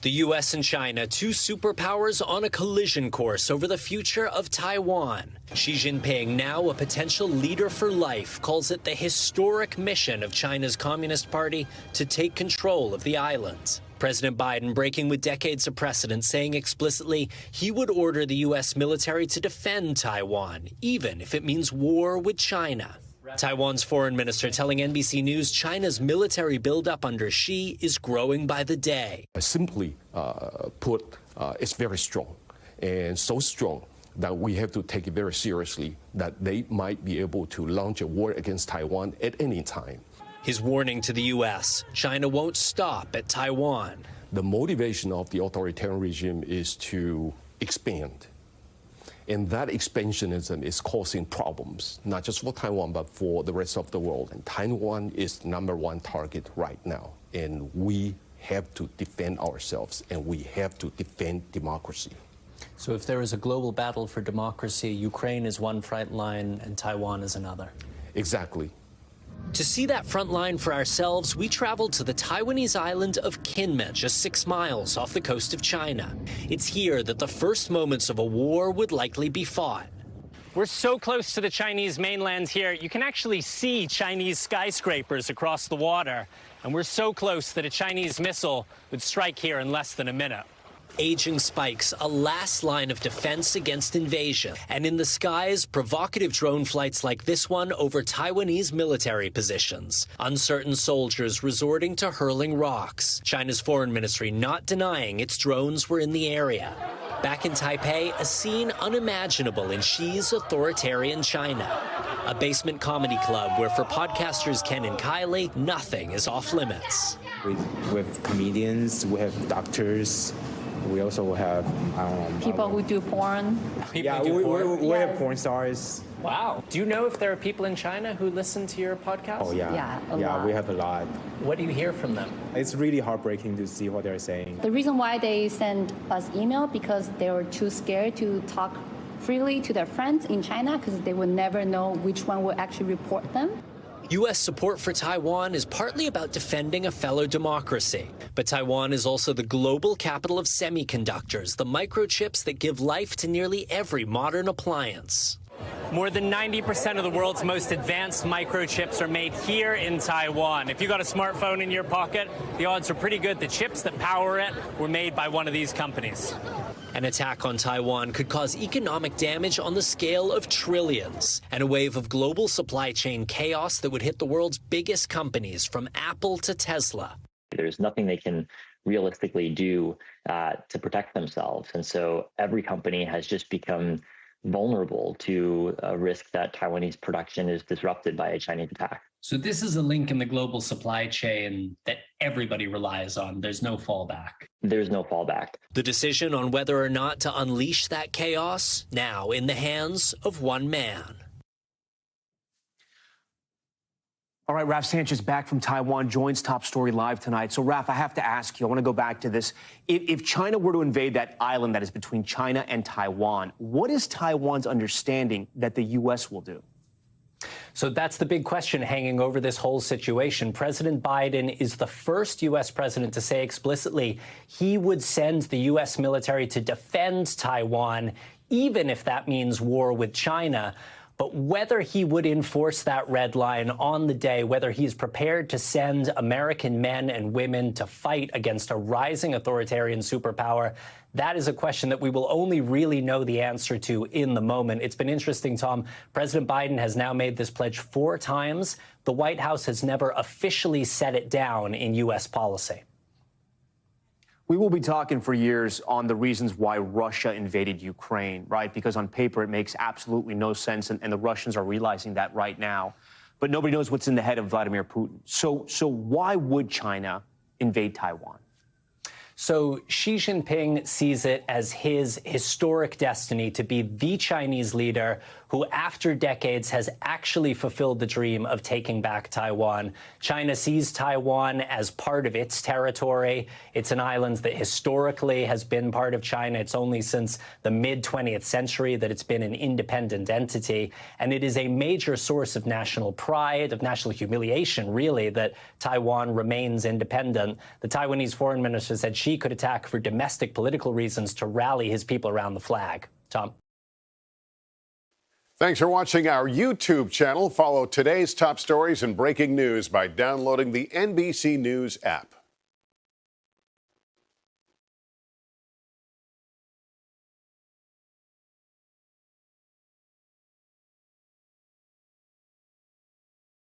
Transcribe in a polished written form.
The U.S. and China, two superpowers on a collision course over the future of Taiwan. Xi Jinping, now a potential leader for life, calls it the historic mission of China's Communist Party to take control of the island. President Biden breaking with decades of precedent, saying explicitly he would order the U.S. military to defend Taiwan, even if it means war with China. Taiwan's foreign minister telling NBC News China's military buildup under Xi is growing by the day. Simply put, it's very strong, and so strong that we have to take it very seriously that they might be able to launch a war against Taiwan at any time. His warning to the U.S., China won't stop at Taiwan. The motivation of the authoritarian regime is to expand. And that expansionism is causing problems, not just for Taiwan, but for the rest of the world. And Taiwan is #1 target right now. And we have to defend ourselves, and we have to defend democracy. So if there is a global battle for democracy, Ukraine is one front line and Taiwan is another. Exactly. To see that front line for ourselves, we traveled to the Taiwanese island of Kinmen, just 6 miles off the coast of China. It's here that the first moments of a war would likely be fought. We're so close to the Chinese mainland here, you can actually see Chinese skyscrapers across the water. And we're so close that a Chinese missile would strike here in less than a minute. Aging spikes, a last line of defense against invasion. And in the skies, provocative drone flights like this one over Taiwanese military positions. Uncertain soldiers resorting to hurling rocks. China's foreign ministry not denying its drones were in the area. Back in Taipei, a scene unimaginable in Xi's authoritarian China. A basement comedy club where for podcasters Ken and Kylie, nothing is off limits. We have comedians, we have doctors. We also have people who do porn. We have porn stars. Wow. Do you know if there are people in China who listen to your podcast? Oh, yeah. Yeah, we have a lot. What do you hear from them? It's really heartbreaking to see what they're saying. The reason why they send us email because they were too scared to talk freely to their friends in China because they would never know which one will actually report them. U.S. support for Taiwan is partly about defending a fellow democracy. But Taiwan is also the global capital of semiconductors, the microchips that give life to nearly every modern appliance. More than 90% of the world's most advanced microchips are made here in Taiwan. If you got a smartphone in your pocket, the odds are pretty good the chips that power it were made by one of these companies. An attack on Taiwan could cause economic damage on the scale of trillions and a wave of global supply chain chaos that would hit the world's biggest companies, from Apple to Tesla. There's nothing they can realistically do to protect themselves. And so every company has just become vulnerable to a risk that Taiwanese production is disrupted by a Chinese attack. So this is a link in the global supply chain that everybody relies on. There's no fallback. There's no fallback. The decision on whether or not to unleash that chaos, now in the hands of one man. All right, Raf Sanchez back from Taiwan joins Top Story Live tonight. So, Raf, I have to ask you, I want to go back to this. If China were to invade that island that is between China and Taiwan, what is Taiwan's understanding that the U.S. will do? So that's the big question hanging over this whole situation. President Biden is the first U.S. president to say explicitly he would send the U.S. military to defend Taiwan, even if that means war with China. But whether he would enforce that red line on the day, whether he's prepared to send American men and women to fight against a rising authoritarian superpower, that is a question that we will only really know the answer to in the moment. It's been interesting, Tom. President Biden has now made this pledge 4 times. The White House has never officially set it down in U.S. policy. We will be talking for years on the reasons why Russia invaded Ukraine, right? Because on paper, it makes absolutely no sense, and the Russians are realizing that right now. But nobody knows what's in the head of Vladimir Putin. So why would China invade Taiwan? So Xi Jinping sees it as his historic destiny to be the Chinese leader who, after decades, has actually fulfilled the dream of taking back Taiwan. China sees Taiwan as part of its territory. It's an island that historically has been part of China. It's only since the mid-20th century that it's been an independent entity. And it is a major source of national pride, of national humiliation, really, that Taiwan remains independent. The Taiwanese foreign minister said Xi could attack for domestic political reasons to rally his people around the flag. Tom. Thanks for watching our YouTube channel. Follow today's top stories and breaking news by downloading the NBC News app.